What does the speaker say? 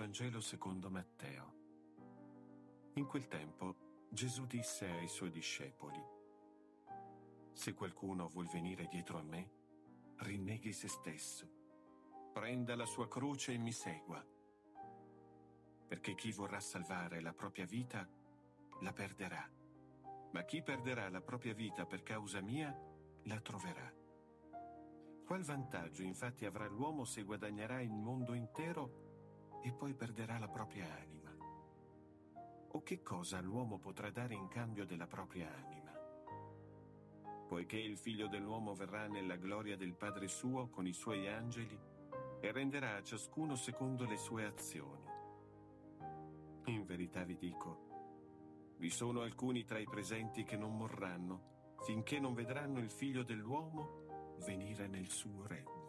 Vangelo secondo Matteo. In quel tempo Gesù disse ai suoi discepoli: «Se qualcuno vuol venire dietro a me, rinneghi se stesso, prenda la sua croce e mi segua. Perché chi vorrà salvare la propria vita, la perderà. Ma chi perderà la propria vita per causa mia, la troverà. Qual vantaggio infatti avrà l'uomo se guadagnerà il mondo intero e poi perderà la propria anima? O che cosa l'uomo potrà dare in cambio della propria anima? Poiché il Figlio dell'uomo verrà nella gloria del Padre suo con i suoi angeli e renderà a ciascuno secondo le sue azioni. In verità vi dico, vi sono alcuni tra i presenti che non morranno finché non vedranno il Figlio dell'uomo venire nel suo regno».